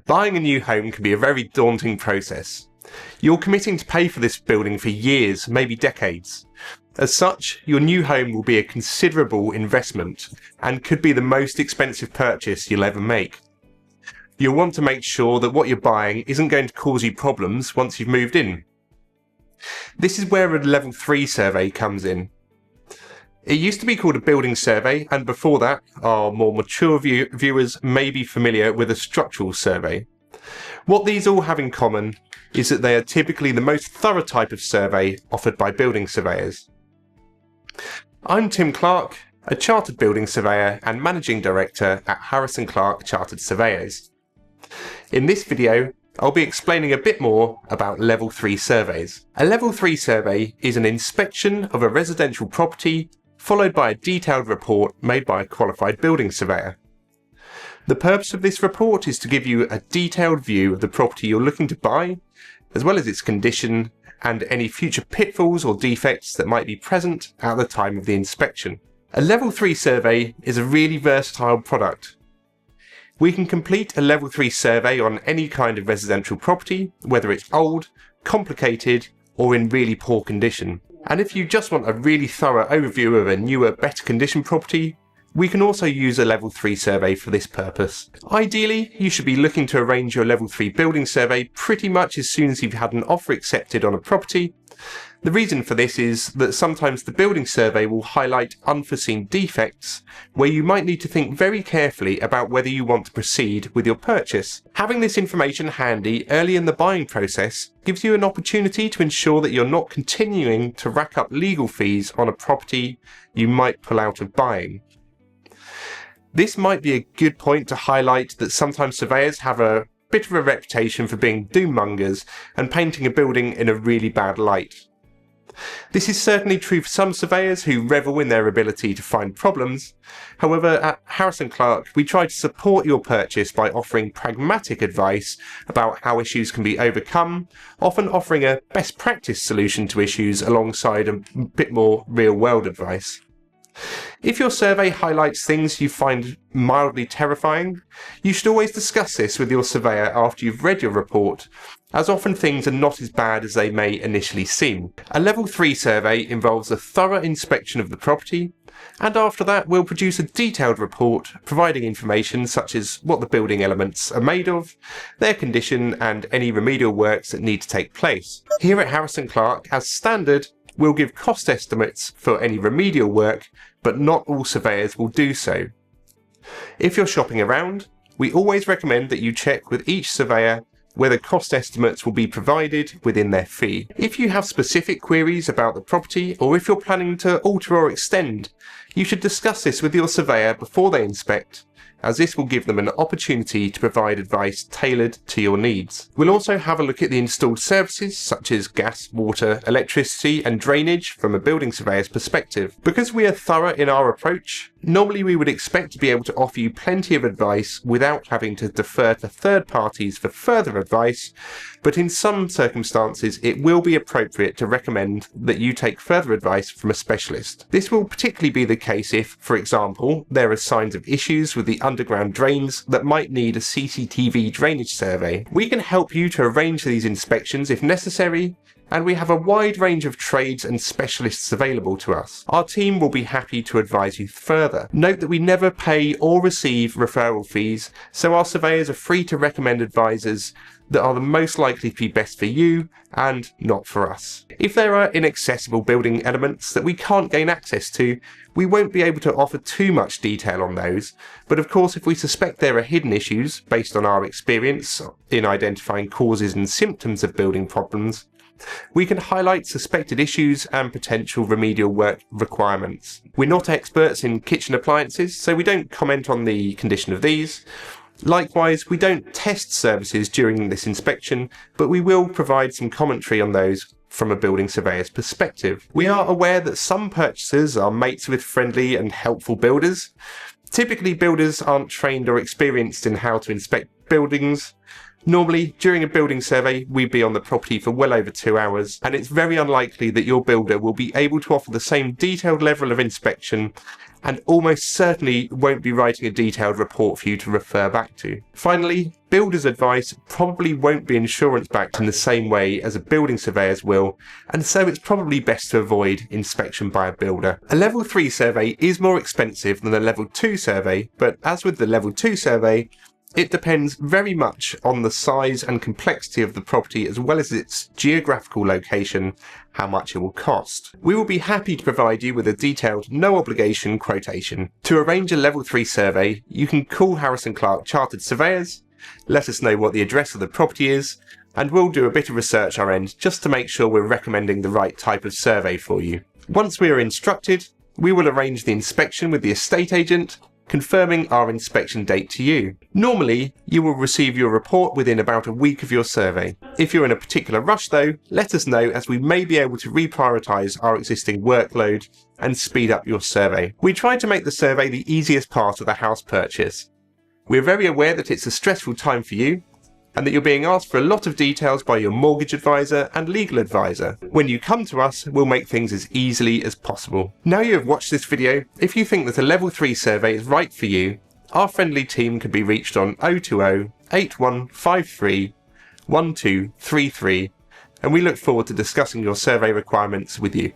Buying a new home can be a very daunting process. You're committing to pay for this building for years, maybe decades. As such, your new home will be a considerable investment and could be the most expensive purchase you'll ever make. You'll want to make sure that what you're buying isn't going to cause you problems once you've moved in. This is where a Level 3 survey comes in. It used to be called a building survey, and before that, our more mature viewers may be familiar with a structural survey. What these all have in common is that they are typically the most thorough type of survey offered by building surveyors. I'm Tim Clarke, a Chartered Building Surveyor and Managing Director at RICS Chartered Surveyors. In this video, I'll be explaining a bit more about Level 3 surveys. A Level 3 survey is an inspection of a residential property followed by a detailed report made by a qualified building surveyor. The purpose of this report is to give you a detailed view of the property you're looking to buy, as well as its condition and any future pitfalls or defects that might be present at the time of the inspection. A Level 3 survey is a really versatile product. We can complete a Level 3 survey on any kind of residential property, whether it's old, complicated, or in really poor condition. And if you just want a really thorough overview of a newer, better condition property, we can also use a Level 3 survey for this purpose. Ideally, you should be looking to arrange your Level 3 building survey pretty much as soon as you've had an offer accepted on a property. The reason for this is that sometimes the building survey will highlight unforeseen defects where you might need to think very carefully about whether you want to proceed with your purchase. Having this information handy early in the buying process gives you an opportunity to ensure that you're not continuing to rack up legal fees on a property you might pull out of buying. This might be a good point to highlight that sometimes surveyors have a bit of a reputation for being doom-mongers and painting a building in a really bad light. This is certainly true for some surveyors who revel in their ability to find problems. However, at RICS Clarke, we try to support your purchase by offering pragmatic advice about how issues can be overcome, often offering a best practice solution to issues alongside a bit more real-world advice. If your survey highlights things you find mildly terrifying, you should always discuss this with your surveyor after you've read your report, as often things are not as bad as they may initially seem. A Level 3 survey involves a thorough inspection of the property, and after that we'll produce a detailed report providing information such as what the building elements are made of, their condition and any remedial works that need to take place. Here at RICS Clarke, as standard, we'll give cost estimates for any remedial work, but not all surveyors will do so. If you're shopping around, we always recommend that you check with each surveyor whether cost estimates will be provided within their fee. If you have specific queries about the property, or if you're planning to alter or extend, you should discuss this with your surveyor before they inspect, as this will give them an opportunity to provide advice tailored to your needs. We'll also have a look at the installed services such as gas, water, electricity and drainage from a building surveyor's perspective. Because we are thorough in our approach, normally we would expect to be able to offer you plenty of advice without having to defer to third parties for further advice, but in some circumstances it will be appropriate to recommend that you take further advice from a specialist. This will particularly be the case if, for example, there are signs of issues with the underground drains that might need a CCTV drainage survey. We can help you to arrange these inspections if necessary, and we have a wide range of trades and specialists available to us. Our team will be happy to advise you further. Note that we never pay or receive referral fees, so our surveyors are free to recommend advisors that are the most likely to be best for you and not for us. If there are inaccessible building elements that we can't gain access to, we won't be able to offer too much detail on those, but of course if we suspect there are hidden issues based on our experience in identifying causes and symptoms of building problems, we can highlight suspected issues and potential remedial work requirements. We're not experts in kitchen appliances, so we don't comment on the condition of these. Likewise, we don't test services during this inspection, but we will provide some commentary on those from a building surveyor's perspective. We are aware that some purchasers are mates with friendly and helpful builders. Typically, builders aren't trained or experienced in how to inspect buildings, Normally, during a building survey, we'd be on the property for well over 2 hours, and it's very unlikely that your builder will be able to offer the same detailed level of inspection, and almost certainly won't be writing a detailed report for you to refer back to. Finally, builder's advice probably won't be insurance backed in the same way as a building surveyor's will, and so it's probably best to avoid inspection by a builder. A level 3 survey is more expensive than a level 2 survey, but as with the level 2 survey, it depends very much on the size and complexity of the property as well as its geographical location, how much it will cost. We will be happy to provide you with a detailed, no obligation quotation. To arrange a level 3 survey, you can call Harris & Clarke Chartered Surveyors, let us know what the address of the property is, and we'll do a bit of research our end just to make sure we're recommending the right type of survey for you. Once we are instructed, we will arrange the inspection with the estate agent, confirming our inspection date to you. Normally, you will receive your report within about a week of your survey. If you're in a particular rush though, let us know as we may be able to reprioritise our existing workload and speed up your survey. We try to make the survey the easiest part of the house purchase. We're very aware that it's a stressful time for you, and that you're being asked for a lot of details by your mortgage advisor and legal advisor. When you come to us, we'll make things as easily as possible. Now you have watched this video, if you think that a level 3 survey is right for you, our friendly team can be reached on 020 8153 1233, and we look forward to discussing your survey requirements with you.